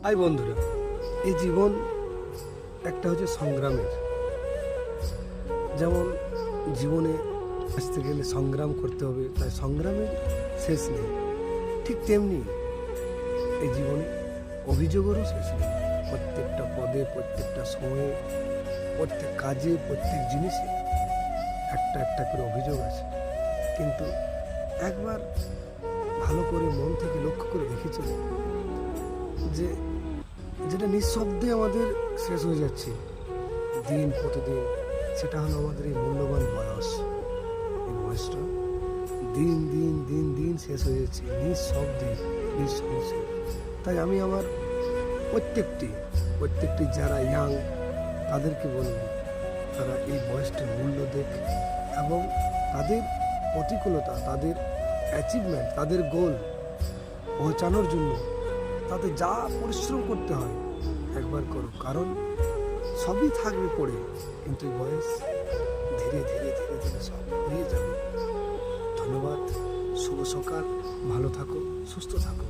High বন্ধুরা, এই জীবন একটা হচ্ছে সংগ্রামের। যেমন জীবনে আসতে গেলে সংগ্রাম করতে হবে, তাই সংগ্রামের শেষ নেই। ঠিক তেমনি এই জীবনে অভিযোগেরও শেষ নেই। প্রত্যেকটা পদে, প্রত্যেকটা সময়ে, প্রত্যেক কাজে, প্রত্যেক জিনিসে একটা একটা করে অভিযোগ আছে। কিন্তু একবার ভালো করে মন থেকে লক্ষ্য করে দেখেছি যে যেটা নিঃশব্দে আমাদের শেষ হয়ে যাচ্ছে দিন প্রতিদিন, সেটা হলো আমাদের এই মূল্যবান বয়স। এই বয়সটা দিন দিন দিন দিন শেষ হয়ে যাচ্ছে নিঃশব্দে, নিঃসমস্যা। তাই আমি আমার প্রত্যেকটি যারা ইয়াং তাদেরকে বলবো, তারা এই বয়সটির মূল্য দেখ এবং তাদের প্রতিকূলতা, তাদের অ্যাচিভমেন্ট, তাদের গোল পৌঁছানোর জন্য তাদের যা পরিশ্রম করতে হয় একবার করো। কারণ সবই থাকবে পড়ে, কিন্তু এই বয়স ধীরে ধীরে ধীরে ধীরে সব হয়ে যাবে। ধন্যবাদ, শুভ সকাল, ভালো থাকো, সুস্থ থাকো।